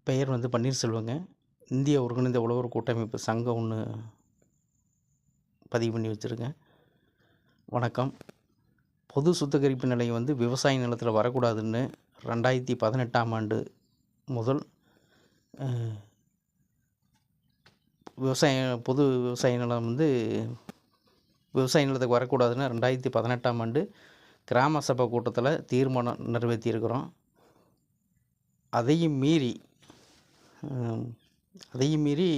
பெயர் வந்து பன்னீர்செல்வங்க. இந்திய ஒருங்கிணைந்த உழவர் கூட்டமைப்பு சங்கம் ஒன்று பதிவு பண்ணி வச்சுருக்கேன். வணக்கம். பொது சுத்திகரிப்பு நிலையம் வந்து விவசாய நிலத்தில் வரக்கூடாதுன்னு 2018ஆம் ஆண்டு முதல் பொது விவசாய நிலம் வந்து விவசாய நிலத்துக்கு வரக்கூடாதுன்னு 2018ஆம் ஆண்டு கிராம சபை கூட்டத்தில் தீர்மானம் நிறைவேற்றியிருக்கிறோம். அதையும் மீறி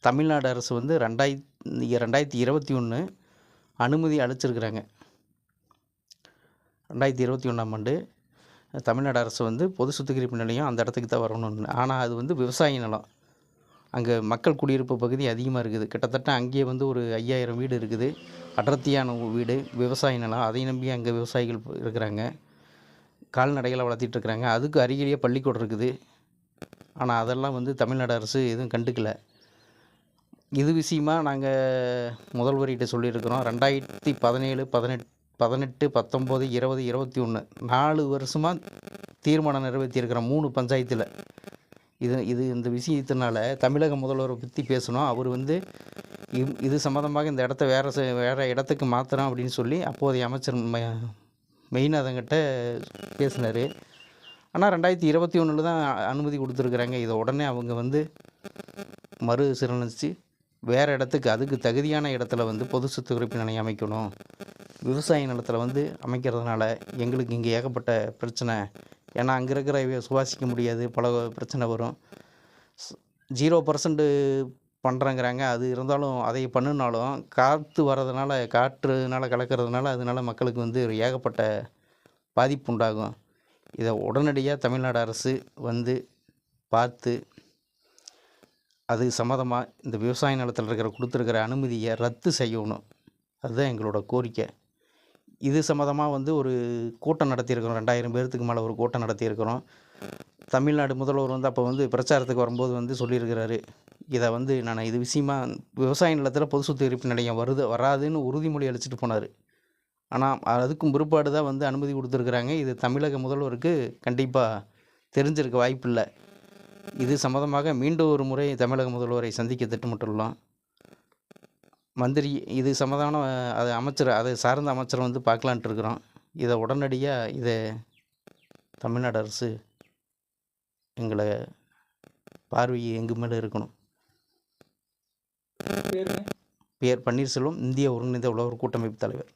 தமிழ்நாடு அரசு வந்து 2021 அனுமதி அளிச்சிருக்கிறாங்க. 2021ஆம் ஆண்டு தமிழ்நாடு அரசு வந்து பொது சுத்திகரிப்பு நிலையம் அந்த இடத்துக்கு தான் வரணும்னு. ஆனால் அது வந்து விவசாய நிலம். அங்கே மக்கள் குடியிருப்பு பகுதி அதிகமாக இருக்குது. கிட்டத்தட்ட அங்கேயே வந்து ஒரு 5000 வீடு இருக்குது. அடர்த்தியான வீடு, விவசாய நிலம். அதை நம்பி அங்கே விவசாயிகள் இருக்கிறாங்க. கால்நடைகளை வளர்த்திட்ருக்குறாங்க. அதுக்கு அருகிலேயே பள்ளிக்கூடம் இருக்குது. ஆனால் அதெல்லாம் வந்து தமிழ்நாடு அரசு எதுவும் கண்டுக்கல. இது விஷயமா நாங்கள் முதல்வர்கிட்ட சொல்லியிருக்கிறோம். 2017, 18, 19, 20, 21 4 வருஷமாக தீர்மானம் நிறைவேற்றியிருக்கிறோம் 3 பஞ்சாயத்தில். இந்த விஷயத்தினால தமிழக முதல்வரை பற்றி பேசணும். அவர் வந்து இது சம்மந்தமாக இந்த இடத்த வேறு இடத்துக்கு மாற்றுறோம் அப்படின்னு சொல்லி அப்போதைய அமைச்சர் மெய்நாதன்கிட்ட பேசினார். ஆனால் 2021 தான் அனுமதி கொடுத்துருக்குறாங்க. இதை உடனே அவங்க வந்து மறுசீரமைச்சு வேறு இடத்துக்கு, அதுக்கு தகுதியான இடத்துல வந்து பொது சுத்திகரிப்பு நிலையம் அமைக்கணும். விவசாய நிலத்தில் வந்து அமைக்கிறதுனால எங்களுக்கு இங்கே ஏகப்பட்ட பிரச்சனை. ஏன்னா அங்கே இருக்கிற சுவாசிக்க முடியாது, பல பிரச்சனை வரும். 0% பண்ணுறேங்கிறாங்க. அது இருந்தாலும் அதை பண்ணினாலும் காற்றுனால கலக்கிறதுனால அதனால மக்களுக்கு வந்து ஒரு ஏகப்பட்ட பாதிப்பு உண்டாகும். இதை உடனடியாக தமிழ்நாடு அரசு வந்து பார்த்து அது சம்மந்தமாக இந்த விவசாய நிலத்தில் கொடுத்துருக்கிற அனுமதியை ரத்து செய்யணும். அதுதான் எங்களோட கோரிக்கை. இது சம்மந்தமாக வந்து ஒரு கூட்டம் நடத்தியிருக்கிறோம். 2000 பேர்த்துக்கு மேலே ஒரு கூட்டம் நடத்தியிருக்கிறோம். தமிழ்நாடு முதல்வர் வந்து அப்போ வந்து பிரச்சாரத்துக்கு வரும்போது வந்து சொல்லியிருக்கிறாரு, இதை வந்து நான் இது விஷயமா விவசாய நிலத்தில் பொது சுத்திகரிப்பு நிலையம் வராதுன்னு உறுதிமொழி அளிச்சுட்டு போனார். ஆனால் அதுக்கும் பிற்பாடு தான் வந்து அனுமதி கொடுத்துருக்குறாங்க. இது தமிழக முதல்வருக்கு கண்டிப்பாக தெரிஞ்சிருக்க வாய்ப்பில்லை. இது சம்மந்தமாக மீண்டும் ஒரு முறை தமிழக முதல்வரை சந்திக்க திட்டமிட்டுள்ளோம். மந்திரி இது சம்மந்தமான அதை சார்ந்த அமைச்சரை வந்து பார்க்கலான்ட்டு இருக்கிறோம். இதை உடனடியாக தமிழ்நாடு அரசு எங்களை பார்வை எங்கு மேலே இருக்கணும். பேர் பன்னீர்செல்வம், இந்திய ஒருங்கிணைந்த உழவர் கூட்டமைப்பு தலைவர்.